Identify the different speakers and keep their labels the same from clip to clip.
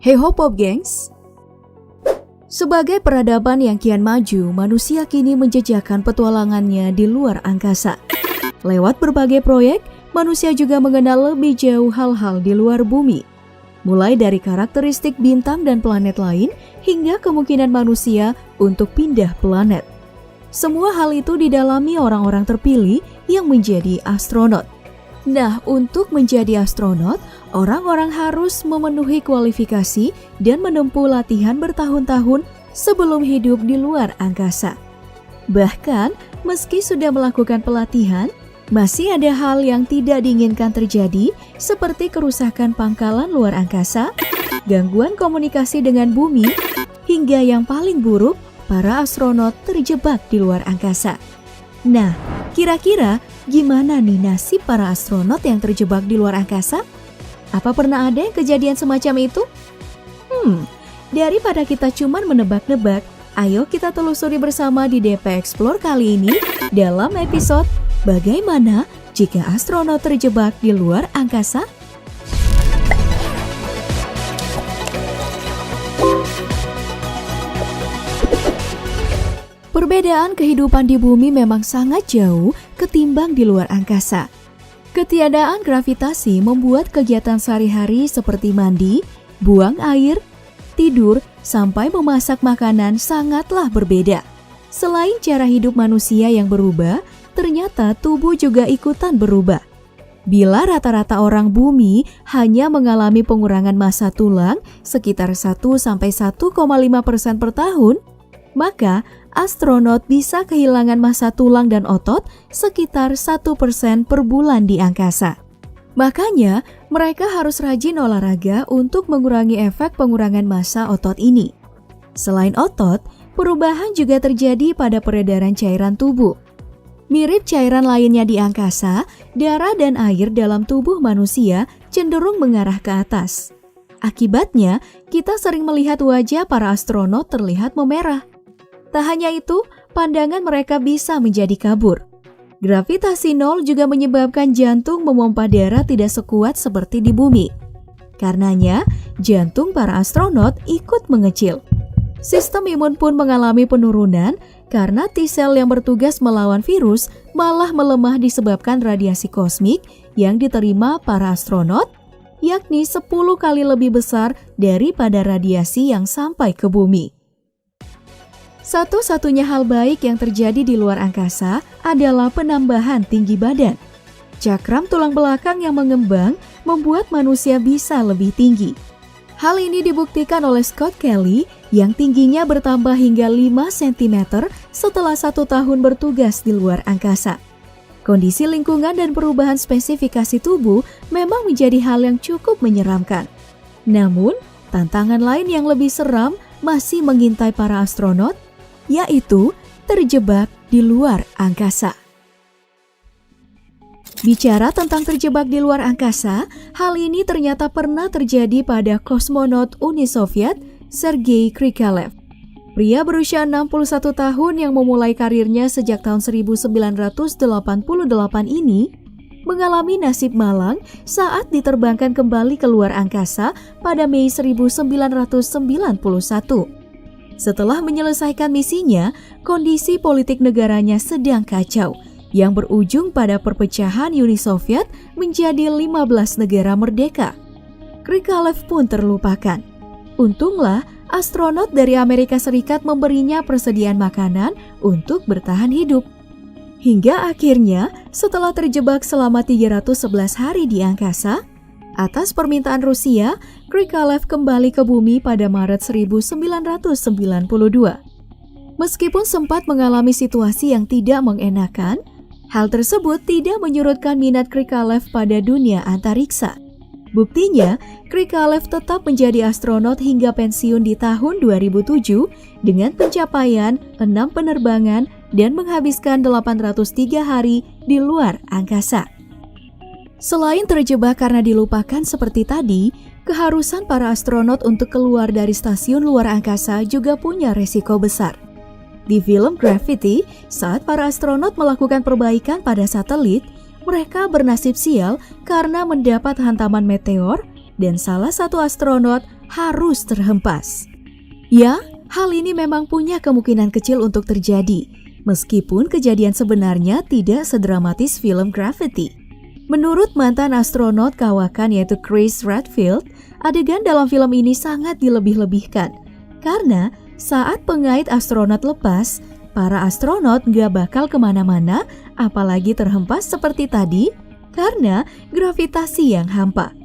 Speaker 1: Hey ho Pop Gengs! Sebagai peradaban yang kian maju, manusia kini menjejakkan petualangannya di luar angkasa. Lewat berbagai proyek, manusia juga mengenal lebih jauh hal-hal di luar bumi. Mulai dari karakteristik bintang dan planet lain, hingga kemungkinan manusia untuk pindah planet. Semua hal itu didalami orang-orang terpilih yang menjadi astronot. Nah, untuk menjadi astronot, orang-orang harus memenuhi kualifikasi dan menempuh latihan bertahun-tahun sebelum hidup di luar angkasa. Bahkan, meski sudah melakukan pelatihan, masih ada hal yang tidak diinginkan terjadi seperti kerusakan pangkalan luar angkasa, gangguan komunikasi dengan bumi, hingga yang paling buruk, para astronot terjebak di luar angkasa. Nah, kira-kira gimana nih nasib para astronot yang terjebak di luar angkasa? Apa pernah ada yang kejadian semacam itu? Daripada kita cuman menebak-nebak, ayo kita telusuri bersama di DP Explore kali ini dalam episode Bagaimana Jika Astronot Terjebak di Luar Angkasa? Perbedaan kehidupan di bumi memang sangat jauh ketimbang di luar angkasa. Ketiadaan gravitasi membuat kegiatan sehari-hari seperti mandi, buang air, tidur, sampai memasak makanan sangatlah berbeda. Selain cara hidup manusia yang berubah, ternyata tubuh juga ikutan berubah. Bila rata-rata orang bumi hanya mengalami pengurangan massa tulang sekitar 1-1,5% per tahun, maka astronot bisa kehilangan massa tulang dan otot sekitar 1% per bulan di angkasa. Makanya, mereka harus rajin olahraga untuk mengurangi efek pengurangan massa otot ini. Selain otot, perubahan juga terjadi pada peredaran cairan tubuh. Mirip cairan lainnya di angkasa, darah dan air dalam tubuh manusia cenderung mengarah ke atas. Akibatnya, kita sering melihat wajah para astronot terlihat memerah. Tak hanya itu, pandangan mereka bisa menjadi kabur. Gravitasi nol juga menyebabkan jantung memompa darah tidak sekuat seperti di bumi. Karenanya, jantung para astronot ikut mengecil. Sistem imun pun mengalami penurunan karena T-sel yang bertugas melawan virus malah melemah disebabkan radiasi kosmik yang diterima para astronot, yakni 10 kali lebih besar daripada radiasi yang sampai ke bumi. Satu-satunya hal baik yang terjadi di luar angkasa adalah penambahan tinggi badan. Cakram tulang belakang yang mengembang membuat manusia bisa lebih tinggi. Hal ini dibuktikan oleh Scott Kelly yang tingginya bertambah hingga 5 cm setelah 1 tahun bertugas di luar angkasa. Kondisi lingkungan dan perubahan spesifikasi tubuh memang menjadi hal yang cukup menyeramkan. Namun, tantangan lain yang lebih seram masih mengintai para astronot, yaitu terjebak di luar angkasa. Bicara tentang terjebak di luar angkasa, hal ini ternyata pernah terjadi pada kosmonot Uni Soviet Sergei Krikalev. Pria berusia 61 tahun yang memulai karirnya sejak tahun 1988 ini mengalami nasib malang saat diterbangkan kembali ke luar angkasa pada Mei 1991. Setelah menyelesaikan misinya, kondisi politik negaranya sedang kacau, yang berujung pada perpecahan Uni Soviet menjadi 15 negara merdeka. Krikalev pun terlupakan. Untunglah, astronot dari Amerika Serikat memberinya persediaan makanan untuk bertahan hidup. Hingga akhirnya, setelah terjebak selama 311 hari di angkasa, atas permintaan Rusia, Krikalev kembali ke bumi pada Maret 1992. Meskipun sempat mengalami situasi yang tidak mengenakan, hal tersebut tidak menyurutkan minat Krikalev pada dunia antariksa. Buktinya, Krikalev tetap menjadi astronot hingga pensiun di tahun 2007 dengan pencapaian 6 penerbangan dan menghabiskan 803 hari di luar angkasa. Selain terjebak karena dilupakan seperti tadi, keharusan para astronot untuk keluar dari stasiun luar angkasa juga punya resiko besar. Di film Gravity, saat para astronot melakukan perbaikan pada satelit, mereka bernasib sial karena mendapat hantaman meteor dan salah satu astronot harus terhempas. Ya, hal ini memang punya kemungkinan kecil untuk terjadi, meskipun kejadian sebenarnya tidak sedramatis film Gravity. Menurut mantan astronot kawakan yaitu Chris Redfield, adegan dalam film ini sangat dilebih-lebihkan. Karena saat pengait astronot lepas, para astronot gak bakal kemana-mana, apalagi terhempas seperti tadi, karena gravitasi yang hampa.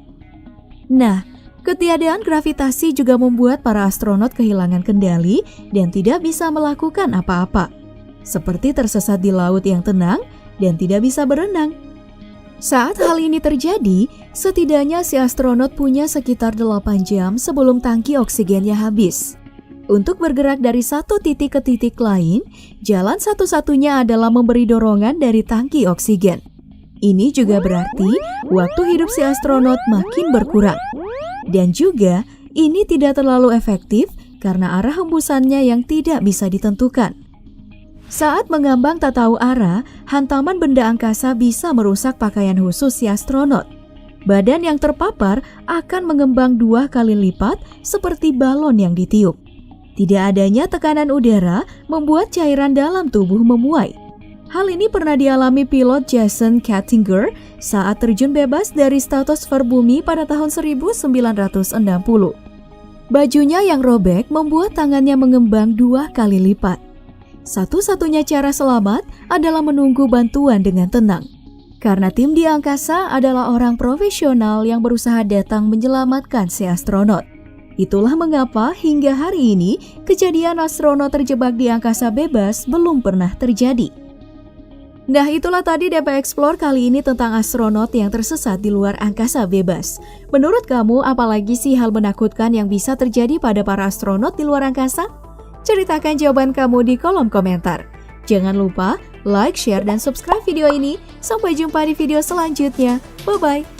Speaker 1: Nah, ketiadaan gravitasi juga membuat para astronot kehilangan kendali dan tidak bisa melakukan apa-apa. Seperti tersesat di laut yang tenang dan tidak bisa berenang. Saat hal ini terjadi, setidaknya si astronot punya sekitar 8 jam sebelum tangki oksigennya habis. Untuk bergerak dari satu titik ke titik lain, jalan satu-satunya adalah memberi dorongan dari tangki oksigen. Ini juga berarti waktu hidup si astronot makin berkurang. Dan juga ini tidak terlalu efektif karena arah hembusannya yang tidak bisa ditentukan. Saat mengambang tak tahu arah, hantaman benda angkasa bisa merusak pakaian khusus si astronot. Badan yang terpapar akan mengembang 2 kali lipat seperti balon yang ditiup. Tidak adanya tekanan udara membuat cairan dalam tubuh memuai. Hal ini pernah dialami pilot Jason Kattinger saat terjun bebas dari stratosfer bumi pada tahun 1960. Bajunya yang robek membuat tangannya mengembang 2 kali lipat. Satu-satunya cara selamat adalah menunggu bantuan dengan tenang. Karena tim di angkasa adalah orang profesional yang berusaha datang menyelamatkan si astronot. Itulah mengapa hingga hari ini kejadian astronot terjebak di angkasa bebas belum pernah terjadi. Nah, itulah tadi DP Explore kali ini tentang astronot yang tersesat di luar angkasa bebas. Menurut kamu, apalagi sih hal menakutkan yang bisa terjadi pada para astronot di luar angkasa? Ceritakan jawaban kamu di kolom komentar. Jangan lupa like, share, dan subscribe video ini. Sampai jumpa di video selanjutnya. Bye-bye.